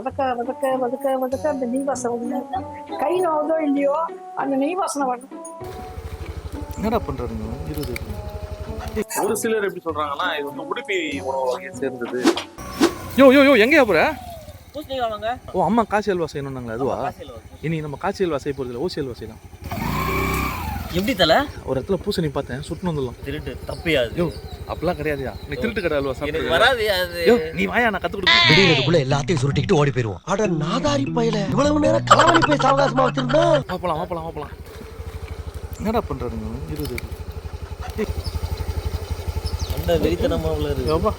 வதக்க வதக்க வதக்க வதக்க அந்த நெய் வாசனை வந்து கையில் வருதோ இல்லையோ அந்த நெய் வாசனை வரணும். என்னடா பண்றாருங்க இருது? ஒரு சிலர் எப்படி சொல்றாங்கன்னா இது வந்து உடுப்பி உணவு வகையை சேர்ந்தது. யோ யோ யோ எங்கேயா போற? பூசணிக்காய் வாங்க. ஓ அம்மா காசி அல்வா செய்யணும்னாங்களா அதுவா? காசி அல்வா. இனி நம்ம காசி அல்வா செய்ய போறது இல்லை, ஓசி அல்வா செய்யலாம். எப்படி தல? ஒரு இடத்துல பூசணி பார்த்தேன், சுட்டுன்னு வந்துடலாம். திருட்டு தப்பியாது. யோ அப்பெல்லாம் கிடையாதுயா, நீ திருட்டு கடை அல்வா எனக்கு சாப்பிட்டு வராது அது. யோ நீ வாயா, நான் கத்து கொடுக்குறேன். திடீர்னுக்குள்ள எல்லாத்தையும் சுருட்டிக்கிட்டு ஓடி போயிருவோம். அட நாதாரி பயல, இவ்வளவு நேரம் களவணி பேச அவகாசமா வச்சிருந்தா. வாப்பலாம். என்னடா பண்றாருங்க இருது? அந்த வெறித்தனமா உள்ளது. யோப்பா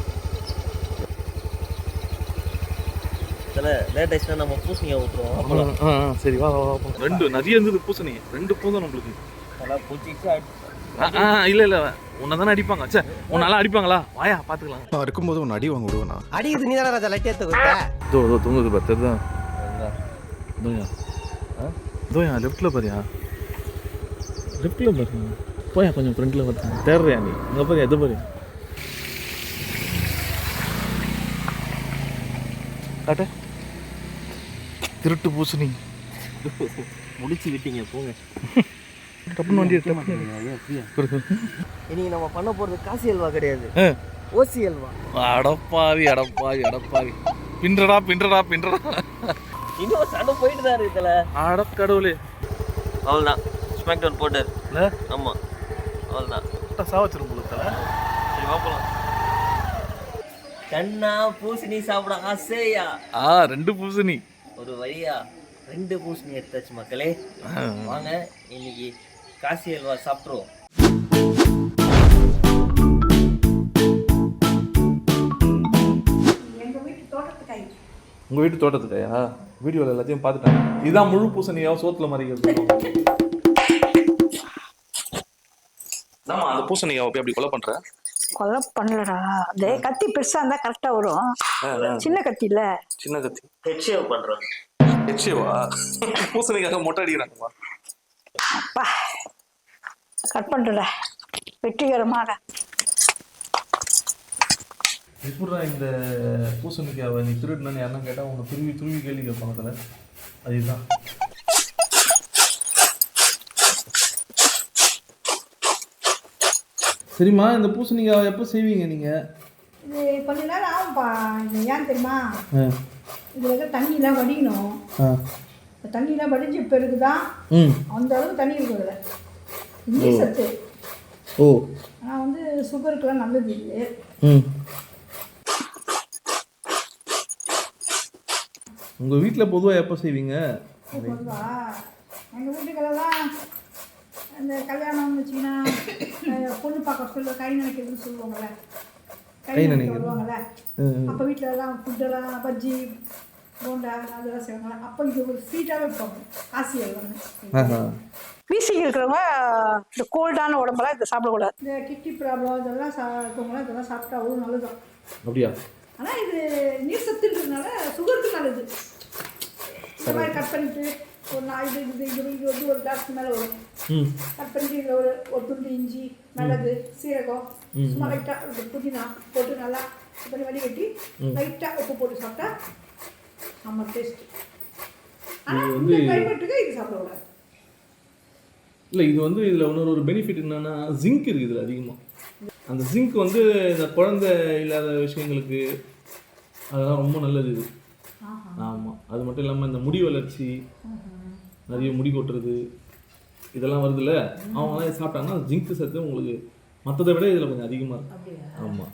தல லேட் ஆயிடுச்சுனா நம்ம பூசணிக்காய் ஊத்துறோம். சரி வா. ரெண்டு நிறைய இருந்தது பூசணி, ரெண்டு போதும் நம்மளுக்கு. தல பூச்சிச்சு இல்ல உன்னை தானே அடிப்பாங்க. சே உன்னால அடிப்பாங்களா? வாயா பாத்துக்கலாம். நான் இருக்கும்போது உன்னை அடி வாங்க விடுவேனா? அடிக்குது நீ தானே ராஜா லைட்டே கொடுத்த. தோ தூங்குது பாரு, தெரியுதா? தோயா லெஃப்ட்ல பாரியா, லெஃப்ட்ல பாருங்க. போயா கொஞ்சம் ஃப்ரண்ட்ல பார்த்தேன், தேடுறியா நீ? அங்கே பாரியா, எது பாரியா காட்ட திருட்டு பூசணி முடிச்சு விட்டீங்க போங்க. டப்புன்னு வண்டி இன்னைக்கு நம்ம பண்ண போறது காசி அல்வா கிடையாது, ஓசி அல்வா. அடப்பாவி பின்றடா. இன்னும் சண்டை போயிட்டு தான் இருக்கு தல. அடக்கடவுளே, அவ்வளோதான் ஸ்மாக் டவுன் போட்டார். இல்லை ஆமா அவ்வளோதான். சாவச்சிரும் போல. சரி பார்ப்போம். கண்ணா பூசணி சாப்பிட ஆசையா? ரெண்டு பூசணி ஒரு வழியா 2 பூசணி எடுத்தாச்சு மக்களே. வாங்க இன்னைக்கு காசி அல்வா சாப்பிட்ருவோம். எங்கள் வீட்டு தோட்டத்துக்காய். உங்கள் வீட்டு தோட்டத்துலையா? வீடியோவில் எல்லாத்தையும் பார்த்துட்டாங்க. இதுதான் முழு பூசணியா சோத்துல மறைக்கிறது. ஆமா அந்த பூசணியை அப்படி கொலை பண்ற? கொலை பண்ணலடா, அதே கத்தி பெருசா இருந்தா கரெக்டா வரும். சின்ன கத்தி இல்ல, சின்ன கத்தி. ஹெட் ஷேவ் பண்றோம். ஹெச்ஏவா? பூசணிக்காக மொட்டை அடிக்கிறாங்கப்பா. அப்பா கட் பண்ணுறா வெற்றிகரமாக. எப்படா இந்த பூசணிக்காவை நீ திருடுனு யாருன்னா கேட்டால் உன்னை துருவி கேள்வி கேட்பாங்க தல. அதுதான் சரிம்மா. இந்த பூசணிக்காவை எப்போ செய்வீங்க நீங்கள்? இது கொஞ்ச நேரம் ஆகும்ப்பா. இது ஏன் தெரியுமா, இதில் தண்ணியெலாம் வடியணும். தண்ணியெலாம் வடிஞ்ச பிறகு தான் அந்த அளவுக்கு தண்ணி இருக்கும் இதில். இஞ்சி சத்து. ஆனால் வந்து சுகருக்குலாம் நல்லது இது. உங்கள் வீட்டில் பொதுவாக எப்போ செய்வீங்க? பொதுவாக எங்கள் வீட்டுக்கெல்லாம் இந்த கல்யாணம் வச்சிங்கன்னா பொண்ணு பார்க்க சொல்ல கை நினைக்கிறதுன்னு சொல்லுவாங்கள்ல, கை நினைக்க வருவாங்கள்ல. அப்போ வீட்டில் எல்லாம் ஃபுட்டெல்லாம் பஜ்ஜி போண்டா அதெல்லாம் செய்வாங்க. அப்போ இது ஒரு ஸ்வீட்டாகவே வைப்பாங்க காசி அல்வான்னு. வீசிங் இருக்கிறவங்க இந்த கோல்டான உடம்பெல்லாம் இதை சாப்பிடக்கூடாது. இந்த கிட்னி ப்ராப்ளம் இதெல்லாம் இருக்கவங்களாம் இதெல்லாம் சாப்பிட்டா அவ்வளோ நல்லதும். அப்படியா? ஆனால் இது நீர் சத்துன்றதுனால சுகருக்கு நல்லது. இந்த மாதிரி கட் பண்ணிட்டு ஒரு இது வந்து ஒரு கிளாஸ்க்கு மேலே வரும். கட் பண்ணிட்டு இதில் ஒரு துண்டு இஞ்சி, மிளகு, சீரகம், சும்மா லைட்டாக புதினா போட்டு நல்லா பண்ணி வடிகட்டி லைட்டாக உப்பு போட்டு சாப்பிட்டா நம்ம டேஸ்ட்டு. ஆனால் இந்த கிளைமேட்டுக்கு இது சாப்பிடக்கூடாது. இல்லை இது வந்து இதில் இன்னொரு பெனிஃபிட் என்னென்னா ஜிங்க் இருக்குது இதில் அதிகமாக. அந்த ஜிங்க் வந்து இந்த குழந்தை இல்லாத விஷயங்களுக்கு அதெல்லாம் ரொம்ப நல்லது இது. ஆமாம், அது மட்டும் இல்லாமல் இந்த முடி வளர்ச்சி, நிறைய முடி கொட்டுறது இதெல்லாம் வருதுல்ல, அவங்களாம் இதை சாப்பிட்டாங்கன்னா ஜிங்க் சத்து உங்களுக்கு மற்றதை விட இதில் கொஞ்சம் அதிகமாக இருக்கும். ஆமாம்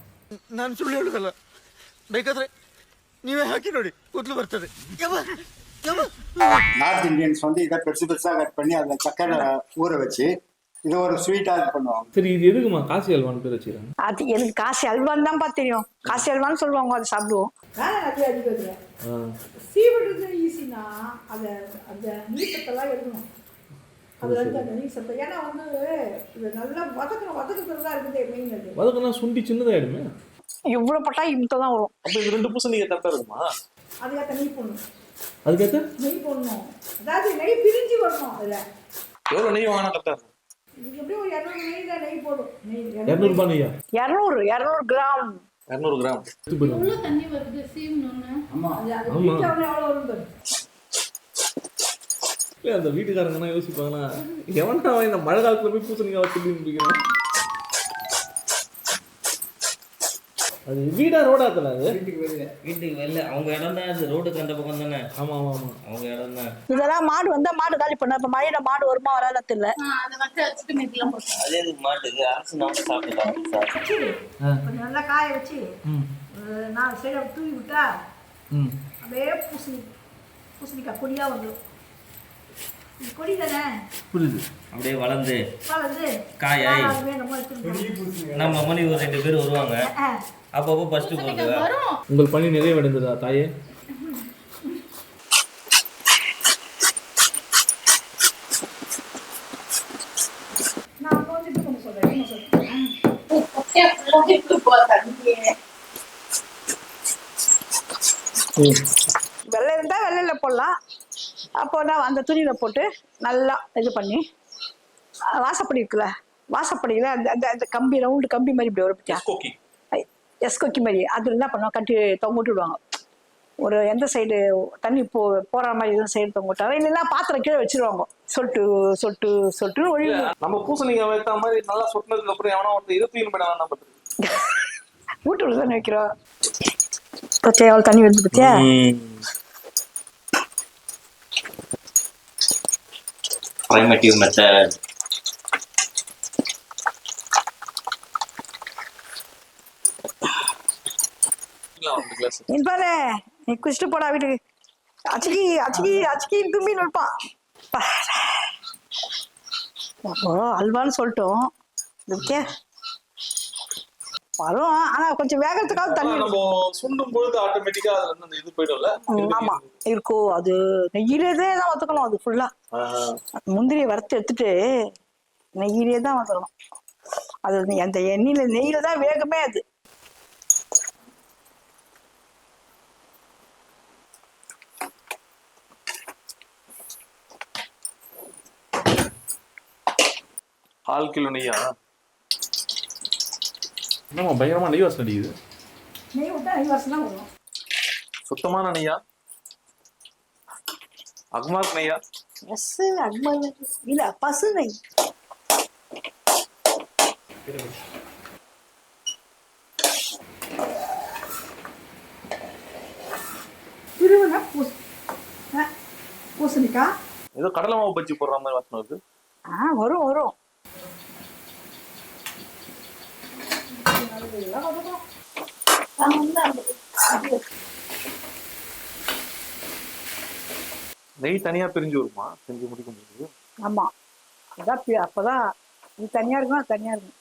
ನಾನು ಸುಳ್ಳು ಹೇಳುದಲ್ಲ, ಬೇಕಾದ್ರೆ ನೀವೇ ಹಾಕಿ ನೋಡಿ ಕೂದಲು ಬರ್ತದೆ. நார்த் இந்தியன்ஸ் வந்து இதை பெருசு பெருசாக கட் பண்ணி அதில் சக்கரை ஊற வச்சு இதை ஒரு ஸ்வீட்டாக இது பண்ணுவாங்க. சரி இது எதுக்குமா காசி அல்வான்னு பேர் வச்சுக்கிறாங்க? அது எனக்கு காசி அல்வான்னு தான்ப்பா தெரியும். காசி அல்வான்னு சொல்லுவாங்க, அதை சாப்பிடுவோம். சீவிடுறது ஈஸினா அதை அந்த நீர் சத்தெல்லாம் எடுக்கணும். அதில் இருந்து அந்த நீர் சத்தம், ஏன்னா வந்து இதை நல்லா வதக்குறது தான் இருக்குது மெயின். அது வதக்குனா சுண்டி சின்னதாகிடுமே. இவ்வளோ பட்டா இம்த்த தான் வரும். அப்போ இது 2 பூசணிக்காய் கரெக்டாக இருக்குமா? அதுக்கேற்ற நெய் போடணும். அதுக்கேற்ற நெய் போடணும், அதாவது நெய் பிரிஞ்சு வரணும். அதில் எவ்வளோ நெய் வாங்கினா கரெக்டாக இருக்கும்? இதுக்கு எப்படியும் ஒரு 200 நெய் தான் நெய் போடும். 200 ரூபாய் நெய்யா? 200 கிராம் 200 கிராம். அது வீட்டுல வந்து எவ்வளவு வரும் பாரு. இல்லை அந்த வீட்டுக்காரங்கன்னா யோசிப்பாங்கன்னா எவனா அவன் இந்த மழை காலத்துல போய் பூசணிக்காய் வச்சு பிடிக்கணும். அது வீடா ரோடாத்துல அது வீட்டுக்கு வெளில அவங்க இடம் தான், அது ரோடுக்கு அந்த பக்கம் தானே. ஆமா ஆமா ஆமா அவங்க இடம் தான். இதெல்லாம் மாடு வந்தா மாடு காலி பண்ண. இப்ப மழையில மாடு வருமா வராத தெரியல. அதே இதுக்கு மாட்டுக்கு அரசு நம்ம சாப்பிடலாம் சார். கொஞ்சம் நல்லா காய வச்சு 4 சைடு தூவி விட்டா அப்படியே பூசணிக்காய் கொடியா வந்துடும். இது கொடி தானே, புரியுது. அப்படியே வளர்ந்து வளர்ந்து காயாய் வேணுமோ எடுத்துட்டு நம்ம மணி ஒரு 2 பேர் வருவாங்க. அப்பப்போ ஃபர்ஸ்ட் போடுவேன். உங்கள் பணி நிறைவடைந்ததா தாயே? நான் கொஞ்சம் கொஞ்சம் சொல்றேன். என்ன சொல்றேன்? வெள்ளை இருந்தால் வெள்ளையில் போடலாம். அப்போ நான் அந்த துணியில் போட்டு நல்லா இது பண்ணி வாசப்படி இருக்குல்ல, வாசப்படியில் அந்த அந்த அந்த கம்பி ரவுண்டு கம்பி மாதிரி இப்படி வரும் பத்தியா, எஸ்கொக்கி மாதிரி. அதில் என்ன பண்ணுவோம், கட்டி தொங்க விட்டுடுவாங்க. ஒரு எந்த சைடு தண்ணி போகிற மாதிரி எதுவும் சைடு தொங்க விட்டாங்க. இல்லைன்னா பாத்திரம் கீழே வச்சிருவாங்க. சொட்டு சொட்டு சொட்டுன்னு ஒழி. நம்ம பூசணிக்காய் வைத்த மாதிரி நல்லா சொட்டினதுக்கு அப்புறம் எவனா ஒருத்தர் இருப்பீன்னு போயிடாங்க. நம்ம வீட்டுல தானே வைக்கிறோம். பச்சை எவ்வளோ தண்ணி வருது பத்தியா. primitive method. பாரு நீ குடிச்சிட்டு போடா வீட்டுக்கு. அச்சுக்கி அச்சுக்கி அச்சுக்கி தும்பின்னு இருப்பான். அப்போ அல்வான்னு சொல்லிட்டோம் வரும். ஆனா கொஞ்சம் வேகத்துக்காக தண்ணி நம்ம சுண்டும் பொழுது ஆட்டோமேட்டிக்கா அதுல இருந்து அந்த இது போயிடும்ல. ஆமா இருக்கும். அது நெய்யிலே தான் வதக்கணும். அது ஃபுல்லா முந்திரியை வறுத்து எடுத்துட்டு நெய்யிலே தான் வதக்கணும். அது அந்த எண்ணெயில நெய்யில தான் வேகமே. அது கால் கிலோ நெய்யா? என்னம்மா பயங்கரமா நெய் வாசனை அடிக்குது. நெய் விட்டா நெய் வாசனை தான் வரும். சுத்தமான நெய்யா? அக்மார்க் நெய்யா? இல்ல பசு நெய். திருவண்ணா பூசணிக்காய் ஏதோ கடலை மாவு பஜ்ஜி போடுற மாதிரி வாசனை வருது. வரும் வரும். நெய் தனியா பிரிஞ்சு வருமா செஞ்சு முடிக்க முடியுது? ஆமா அதான் அப்பதான் இது தனியா இருக்கும், அது தனியா இருக்கும்.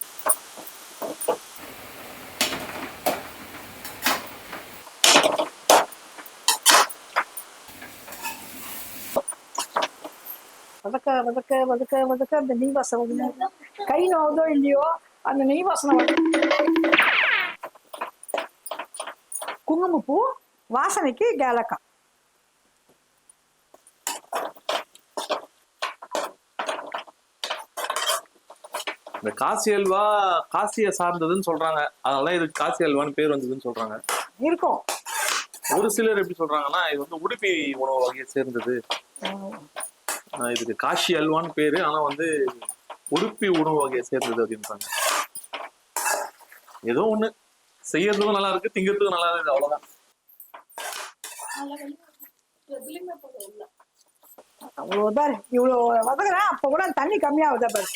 வதக்க வதக்க வதக்க வதக்க அந்த நெய் வாசனை கை நோவதோ இல்லையோ அந்த நெய் வாசனை வரும். குங்குமப்பூ வாசனைக்கு ஏலக்காய். இந்த காசி அல்வா காசியை சார்ந்ததுன்னு சொல்றாங்க. அதனால இதுக்கு காசி அல்வான்னு பேர் வந்ததுன்னு சொல்றாங்க. இருக்கும். ஒரு சிலர் எப்படி சொல்றாங்கன்னா இது வந்து உடுப்பி உணவு வகையை சேர்ந்தது, இதுக்கு காஷி அல்வான்னு பேரு, ஆனா வந்து உடுப்பி உணவு வகையை சேர்ந்தது அப்படின்றாங்க. ஏதோ ஒண்ணு செய்யறதுக்கும் நல்லா இருக்கு, திங்கிறதுக்கும் நல்லா இருக்கு, அவ்வளவுதான். அவ்வளோ பாரு இவ்வளோ வதக்குறேன். அப்போ கூட தண்ணி கம்மியாகுதா பாரு,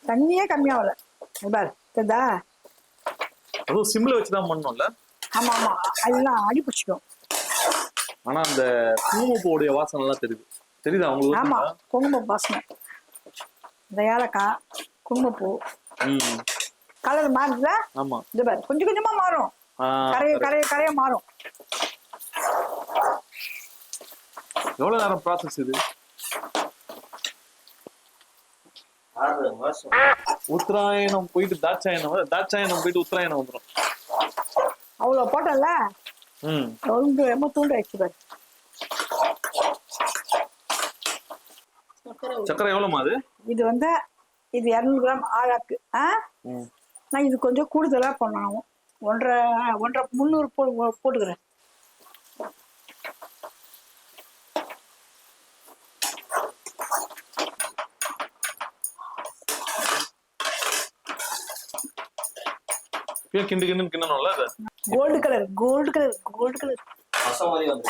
தண்ணியே கம்மியாகல பாரு தெரியுதா. அதுவும் சிம்ல வச்சுதான் பண்ணோம்ல. ஆமா ஆமா அதெல்லாம் அடி பிடிச்சிக்கும். ஆனா அந்த குங்குமப்பூடைய வாசனை எல்லாம் தெரியுது. தெரியுதா உங்களுக்கு? ஆமா குங்குமப்பூ வாசனை. இந்த ஏலக்காய் குங்குமப்பூ கலர் மாறுதுல. ஆமா இது பாரு கொஞ்சம் கொஞ்சமா மாறும். கரைய கரைய கரைய மாறும். எவ்வளவு நேரம் ப்ராசஸ் இது? 6 மாசம். உத்தராயணம் போயிட்டு தாட்சாயணம், தாட்சாயணம் போயிட்டு உத்தராயணம் வந்துடும். அவ்வளவு போட்டல ரொம்ப தூண்டு ஆயிடுச்சு பாரு. சக்கரை எவ்வளவுமா அது? இது வந்து இது 200 கிராம் ஆழாக்கு. நான் இது கொஞ்சம் கூடுதலா பண்ணணும். 1.5 300 போட்டுக்கிறேன். கிண்டு கிண்டு கிண்டணும்ல அது. கோல்டு கலர் ரசம் மாதிரி வந்து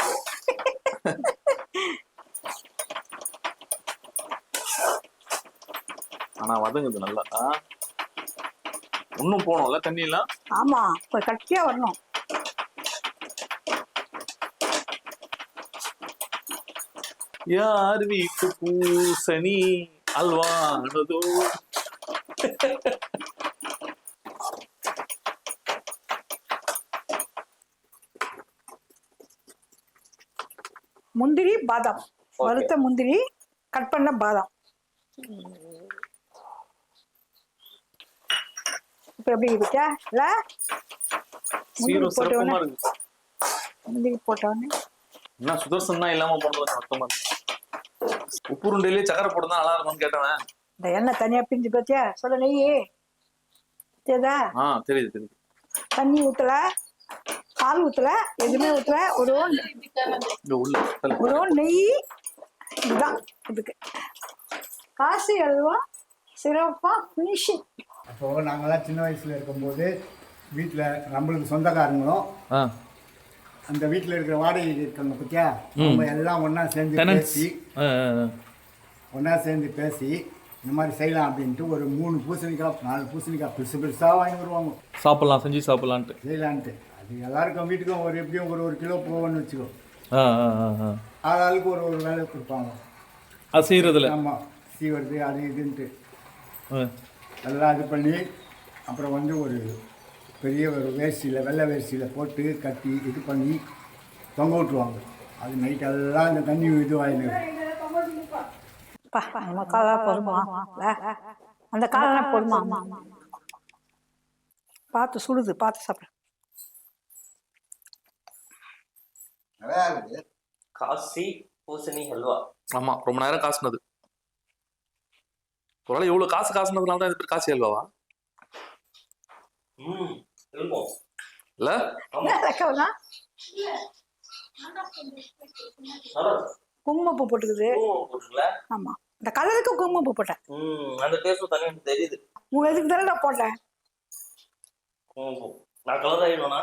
ஆனா வதங்குது நல்லா. இன்னும் போகணும்ல தண்ணி எல்லாம். ஆமா, இப்ப கட்டியா வரணும். யார் வீட்டு பூசணி அல்வானதோ. முந்திரி பாதாம், வறுத்த முந்திரி, கட் பண்ண பாதாம். இப்ப எப்படி இருக்கா? இல்ல சீரோ சிறப்பமா இருக்கு. முந்திரி போட்டோன்னு என்ன சுதர்சனா இல்லாம பண்றது மொத்தமா. உப்பு உருண்டையிலேயே சக்கரை போட்டு தான் நல்லா இருக்கும்னு கேட்டவன். இந்த எண்ணெய் தனியா பிரிஞ்சு பார்த்தியா? சொல்ல நெய் தெரியுதா? தெரியுது தெரியுது. தண்ணி ஊத்தல, பால் ஊத்தல, எதுவுமே ஊத்தல. ஒரு நெய். இதுதான் இதுக்கு காசி அல்வா சிறப்பா ஃபினிஷிங். அப்போ நாங்களாம் சின்ன வயசுல இருக்கும்போது வீட்டில் நம்மளுக்கு சொந்தக்காரங்களும் அந்த வீட்டில் இருக்கிற வாடகை இருக்காங்க பத்தியா, நம்ம எல்லாம் ஒன்றா சேர்ந்து பேசி இந்த மாதிரி செய்யலாம் அப்படின்ட்டு ஒரு 3 பூசணிக்காய் 4 பூசணிக்காய் பெருசாக வாங்கி வருவாங்க. சாப்பிடலாம், செஞ்சு சாப்பிடலான்ட்டு செய்யலான்ட்டு. அது எல்லாருக்கும் வீட்டுக்கும் ஒரு எப்படியும் ஒரு கிலோ போவோன்னு வச்சுக்கோ. ஆளாளுக்கு ஒரு வேலை கொடுப்பாங்க அது செய்கிறதுல. ஆமாம், சீவருது அது இதுன்ட்டு எல்லாம் இது பண்ணி அப்புறம் வந்து ஒரு பெரிய ஒரு வேஷ்டியில் வெள்ளை வேஷ்டியில் போட்டு கட்டி இது பண்ணி தொங்க விட்டுருவாங்க. அது நைட் எல்லாம் இந்த தண்ணி இதுவாகிடும். நம்ம காலெல்லாம் போடுமா? அந்த காலெல்லாம் போடுமா? பார்த்து சுடுது, பார்த்து சாப்பிடு. காசி பூசணி ஹல்வா. ஆமா, ரொம்ப நேரம் காசுனது. ஒருவேளை இவ்வளவு காசுனதுனால தான் இது பேர் காசி அல்வாவா? இருக்கும் இல்ல குங்குமப்பூ போட்டுக்குது. ஆமா, இந்த கலருக்கு குங்குமப்பூ போட்டேன். அந்த டேஸ்ட் தனியா தெரியுது. எதுக்கு தானே நான் போட்டேன்? நான் கலர் ஆயிடுவேனா?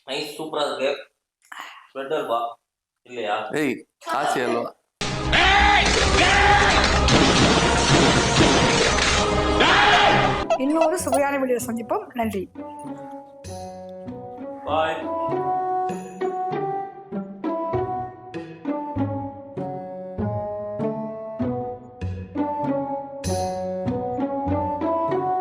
நைஸ், சூப்பரா இருக்கு. ரெட் அல்வா இல்லையா? ஏய், காசி அல்வா. இன்னொரு சுவையான வீடியோ சந்திப்போம். நன்றி. பாய்.